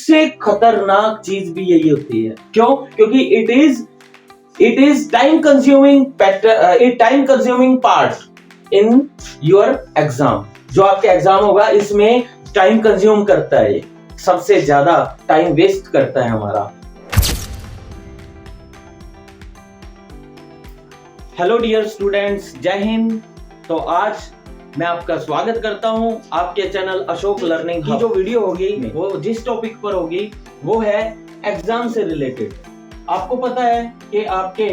सबसे खतरनाक चीज भी यही होती है। क्यों? क्योंकि it is time consuming part in your exam. जो आपके एग्जाम होगा इसमें टाइम कंज्यूम करता है, सबसे ज्यादा टाइम वेस्ट करता है हमारा। हेलो डियर स्टूडेंट्स, जय हिंद। तो आज मैं आपका स्वागत करता हूं आपके चैनल अशोक लर्निंग की। जो वीडियो होगी वो जिस टॉपिक पर होगी वो है एग्जाम से रिलेटेड। आपको पता है कि आपके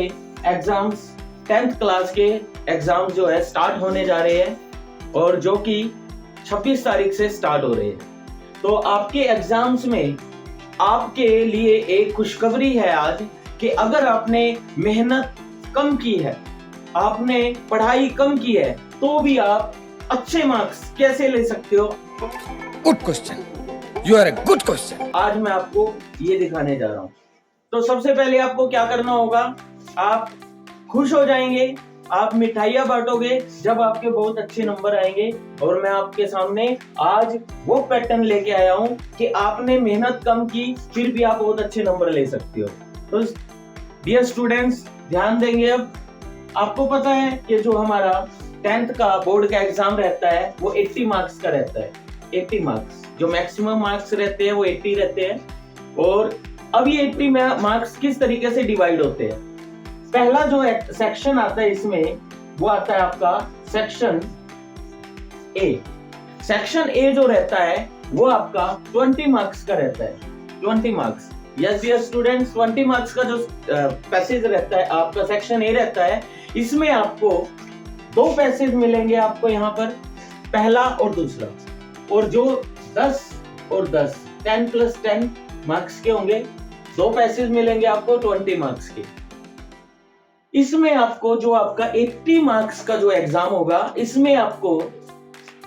एग्जाम्स 10th क्लास के एग्जाम जो है स्टार्ट होने जा रहे हैं और जो कि 26 तारीख से स्टार्ट हो रहे हैं। तो आपके एग्जाम्स में आपके लिए एक खुशखबरी है आज कि अगर आपने मेहनत कम की है, आपने पढ़ाई कम की है, तो भी आप अच्छे मार्क्स कैसे ले सकते हो? Good question, you are a good question. आज मैं आपको ये दिखाने जा रहा हूं। तो सबसे पहले आपको क्या करना होगा, आप खुश हो जाएंगे, आप मिठाइयां बांटोगे जब आपके बहुत अच्छे नंबर आएंगे। और मैं आपके सामने आज वो पैटर्न लेके आया हूं कि आपने मेहनत कम की फिर भी आप बहुत अच्छे नंबर ले सकते हो। तो डियर स्टूडेंट्स, ध्यान देंगे। अब आपको पता है कि जो हमारा 10th का बोर्ड का एग्जाम रहता है वो 80 मार्क्स का रहता है। 80 मार्क्स, जो मैक्सिमम मार्क्स रहते हैं वो 80 रहते हैं। और अब ये 80 मार्क्स किस तरीके से डिवाइड होते हैं? पहला जो सेक्शन आता है इसमें वो आता है आपका सेक्शन ए। सेक्शन ए जो रहता है वो आपका 20 मार्क्स का रहता है। 20 marks, yes dear students, 20 marks का जो पैसेज रहता है आपका सेक्शन ए रहता है, इसमें आपको दो पैसेज मिलेंगे आपको यहाँ पर, पहला और दूसरा। और जो 10 और 10 10 + 10 मार्क्स के होंगे, दो पैसेज मिलेंगे आपको 20 मार्क्स के। इसमें आपको जो आपका 80 मार्क्स का जो एग्जाम होगा, इसमें आपको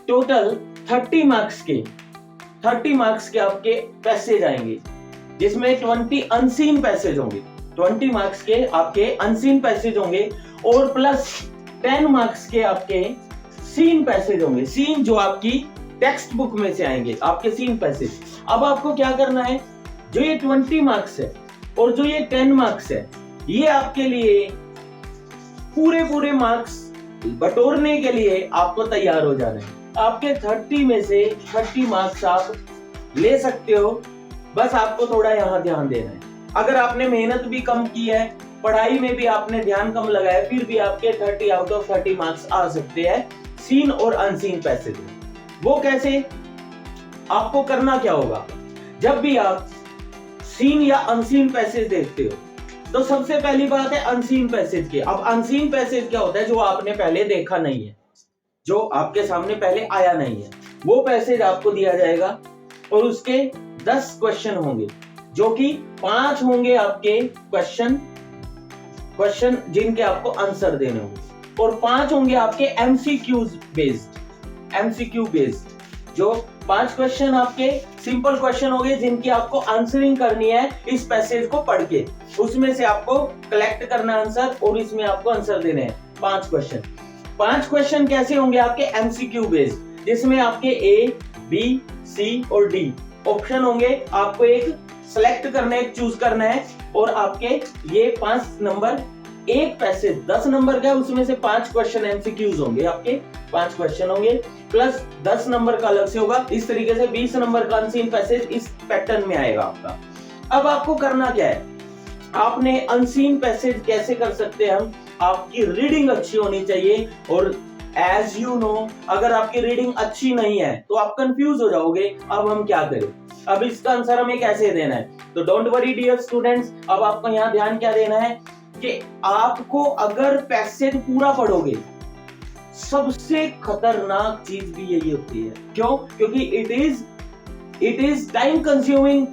टोटल 30 मार्क्स के आपके पैसेज आएंगे, जिसमें 20 अनसीन पैसेज होंगे। 20 मार्क्स के आपके अनसीन पैसेज होंगे और प्लस 10 मार्क्स के आपके सीन पैसेज होंगे। सीन जो आपकी टेक्स्ट बुक में से आएंगे, आपके सीन पैसेज। अब आपको क्या करना है, जो ये 20 मार्क्स है और जो ये 10 मार्क्स है, ये आपके लिए पूरे मार्क्स बटोरने के लिए आपको तैयार हो जाना है। आपके 30 में से 30 मार्क्स आप ले सकते हो, बस आपको थोड़ा यहाँ ध्यान देना है। अगर आपने मेहनत भी कम की है, पढ़ाई में भी आपने ध्यान कम लगाया, फिर भी आपके 30 आउट ऑफ 30 मार्क्स आ सकते हैं सीन और अनसीन पैसेज में। वो कैसे? आपको करना क्या होगा, जब भी आप सीन या अनसीन पैसेज देखते हो तो सबसे पहली बात है अनसीन पैसेज की। अब अनसीन पैसेज क्या होता है? जो आपने पहले देखा नहीं है, जो आपके सामने पहले आया नहीं है, वो पैसेज आपको दिया जाएगा और उसके 10 क्वेश्चन होंगे, जो कि 5 होंगे आपके क्वेश्चन जिनके आपको आंसर देने होंगे और 5 होंगे आपके एमसीक्यू बेस्ड। जो 5 क्वेश्चन आपके सिंपल क्वेश्चन होंगे जिनकी आपको आंसरिंग करनी है इस पैसेज को पढ़ के। उसमें से आपको कलेक्ट करना आंसर और इसमें आपको आंसर देने हैं 5 क्वेश्चन। 5 क्वेश्चन कैसे होंगे आपके? एमसीक्यू बेस्ड, जिसमें आपके ए, बी, सी और डी ऑप्शन होंगे। आपको एक सेलेक्ट करना है, एक चूज करना है और आपके ये 5 नंबर, एक पैसेज 10 नंबर का, उसमें से 5 क्वेश्चन एमसीक्यूज होंगे आपके, 5 क्वेश्चन होंगे प्लस 10 नंबर का अलग से होगा। इस तरीके से 20 नंबर का अनसीन पैसेज इस पैटर्न में आएगा आपका। अब आपको करना क्या है, आपने अनसीन पैसेज कैसे कर सकते हैं हम? आपकी रीडिंग अच्छी होनी चाहिए और एज यू नो, अगर आपकी रीडिंग अच्छी नहीं है तो आप कंफ्यूज हो जाओगे, अब हम क्या करें, अब इसका आंसर हमें कैसे देना है? तो डोंट वरी डियर स्टूडेंट्स, अब आपको यहाँ ध्यान क्या देना है कि आपको अगर पैसेज पूरा पढ़ोगे, सबसे खतरनाक चीज भी यही होती है। क्यों? क्योंकि it is time consuming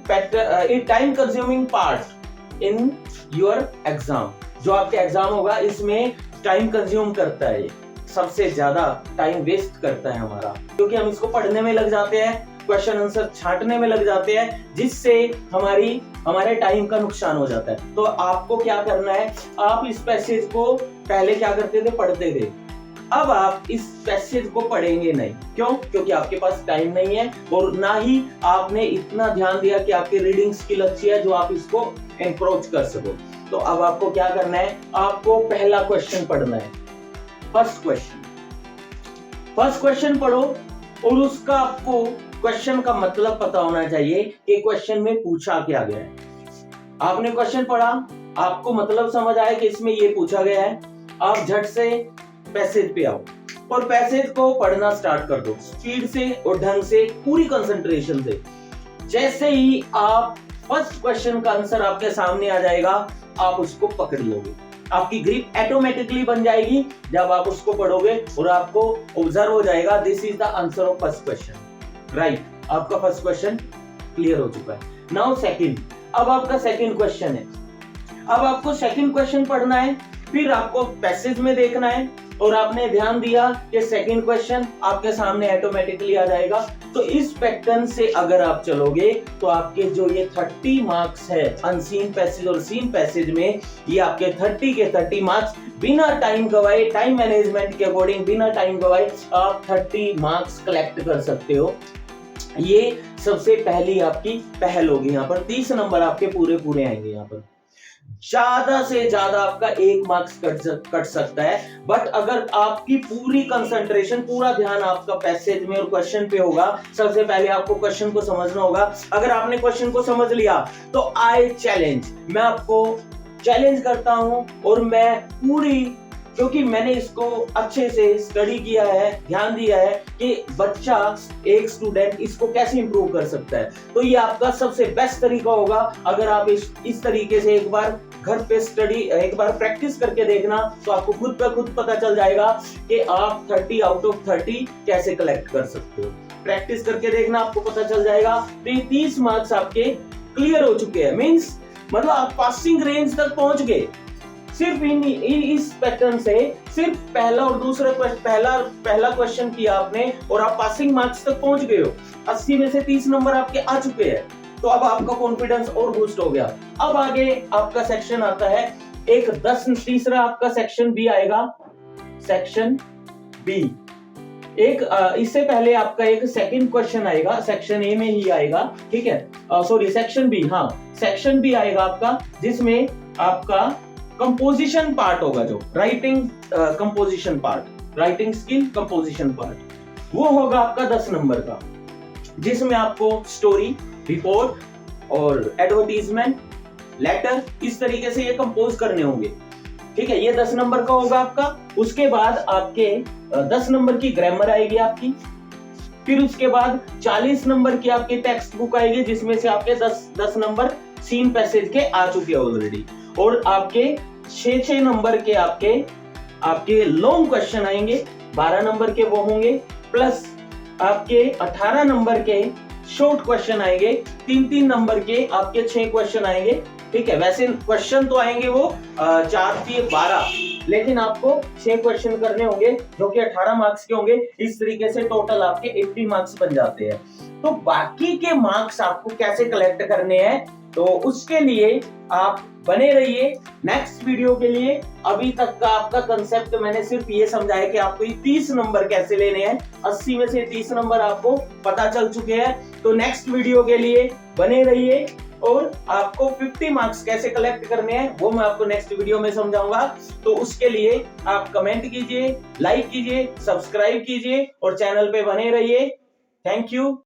part in your exam. जो आपके एग्जाम होगा इसमें टाइम कंज्यूम करता है, सबसे ज्यादा टाइम वेस्ट करता है हमारा, क्योंकि हम इसको पढ़ने में लग जाते हैं, क्वेश्चन आंसर छांटने में लग जाते हैं, जिससे हमारे टाइम का नुकसान हो जाता है। तो आपको क्या करना है, आप इस पैसेज को पहले क्या करते थे, पढ़ते थे, अब आप इस पैसेज को पढ़ेंगे नहीं, क्यों? क्योंकि आपके पास टाइम नहीं है और ना ही आपने इतना ध्यान दिया कि आपकी रीडिंग स्किल अच्छी है जो आप इसको एनक्रोच कर सको। तो अब आपको क्या करना है, आपको पहला क्वेश्चन पढ़ना है। फर्स्ट क्वेश्चन पढ़ो और उसका आपको क्वेश्चन का मतलब पता होना चाहिए कि क्वेश्चन में पूछा क्या गया है। आपने क्वेश्चन पढ़ा, आपको मतलब समझ आया कि इसमें ये पूछा गया है, आप झट से पैसेज पे आओ और पैसेज को पढ़ना स्टार्ट कर दो, स्पीड से और ढंग से, पूरी कंसंट्रेशन से। जैसे ही आप फर्स्ट क्वेश्चन का आंसर आपके सामने आ जाएगा, आप उसको पकड़ लोगे, आपकी ग्रिप ऑटोमेटिकली बन जाएगी जब आप उसको पढ़ोगे और आपको ऑब्जर्व हो जाएगा this is the answer of first question. Right, आपका फर्स्ट क्वेश्चन क्लियर हो चुका है। नाउ सेकंड, अब आपका सेकंड क्वेश्चन है। अब आपको सेकंड क्वेश्चन पढ़ना है, फिर आपको पैसेज में देखना है और आपने ध्यान दिया कि सेकंड क्वेश्चन आपके सामने ऑटोमेटिकली आ जाएगा। तो इस पैटर्न से अगर आप चलोगे तो आपके जो ये 30 मार्क्स है अनसीन पैसेज और सीन पैसेज में, ये आपके 30 के 30 मार्क्स बिना टाइम गवाए, टाइम मैनेजमेंट के अकॉर्डिंग बिना टाइम गवाए आप 30 मार्क्स कलेक्ट कर सकते हो। ये सबसे पहली आपकी पहल होगी। यहाँ पर 30 नंबर आपके पूरे आएंगे। यहाँ पर ज्यादा से ज्यादा आपका 1 मार्क्स कट सकता है, बट अगर आपकी पूरी कंसंट्रेशन, पूरा ध्यान आपका पैसेज में और क्वेश्चन पे होगा, सबसे पहले आपको क्वेश्चन को समझना होगा। अगर आपने क्वेश्चन को समझ लिया तो आई चैलेंज, मैं आपको चैलेंज करता हूं और मैं पूरी, क्योंकि मैंने इसको अच्छे से स्टडी किया है, ध्यान दिया है कि बच्चा, एक स्टूडेंट इसको कैसे इंप्रूव कर सकता है, तो ये आपका सबसे बेस्ट तरीका होगा। अगर आप इस तरीके से एक बार घर पे स्टडी, एक बार प्रैक्टिस करके देखना, तो आपको खुद पे खुद पता चल जाएगा कि आप 30 आउट ऑफ 30 कैसे कलेक्ट कर सकते हो। प्रैक्टिस करके देखना, आपको पता चल जाएगा। तो ये 30 मार्क्स आपके क्लियर हो चुके हैं, मींस मतलब आप पासिंग रेंज तक पहुंच गए सिर्फ इस पैटर्न से। सिर्फ पहला और दूसरा पहला क्वेश्चन किया आपने और आप पासिंग मार्क्स तक पहुंच गए हो। 80 में से 30 नंबर आपके आ चुके हैं, तो अब आपका कॉन्फिडेंस और बूस्ट हो गया। अब आगे आपका सेक्शन आता है एक तीसरा आपका सेक्शन बी आएगा, सेक्शन बी। इससे पहले आपका एक सेकंड क्वेश्चन आएगा, सेक्शन ए में ही आएगा, ठीक है, सॉरी सेक्शन बी, हाँ सेक्शन बी आएगा आपका, जिसमें आपका कंपोजिशन पार्ट होगा, जो writing composition part, writing skill composition part, वो होगा आपका 10 नंबर का, जिसमें आपको स्टोरी, रिपोर्ट और एडवर्टीजमेंट, लेटर, इस तरीके से ये कंपोज करने होंगे। ठीक है, ये 10 नंबर का होगा आपका। उसके बाद आपके 10 नंबर की ग्रामर आएगी आपकी, फिर उसके बाद 40 नंबर की आपकी टेक्स्ट बुक आएगी, जिसमें से आपके 10 नंबर सीन पैसेज के आ चुके हैं ऑलरेडी, और आपके 6 नंबर के आपके लॉन्ग क्वेश्चन आएंगे, 12 नंबर के वो होंगे, प्लस आपके 18 नंबर के शॉर्ट क्वेश्चन आएंगे, 3 नंबर के आपके 6 क्वेश्चन आएंगे। ठीक है, वैसे क्वेश्चन तो आएंगे वो 4 से 12, लेकिन आपको 6 क्वेश्चन करने होंगे जो कि 18 मार्क्स के होंगे। इस तरीके से टोटल आपके 80 मार्क्स बन जाते हैं। तो बाकी के मार्क्स आपको कैसे कलेक्ट करने हैं, तो उसके लिए आप बने रहिए नेक्स्ट वीडियो के लिए। अभी तक का आपका कंसेप्ट मैंने सिर्फ ये समझाया कि आपको 30 नंबर कैसे लेने हैं, 80 में से 30 नंबर आपको पता चल चुके हैं। तो नेक्स्ट वीडियो के लिए बने रहिए, और आपको 50 मार्क्स कैसे कलेक्ट करने हैं वो मैं आपको नेक्स्ट वीडियो में समझाऊंगा। तो उसके लिए आप कमेंट कीजिए, लाइक कीजिए, सब्सक्राइब कीजिए और चैनल पे बने रहिए। Thank you.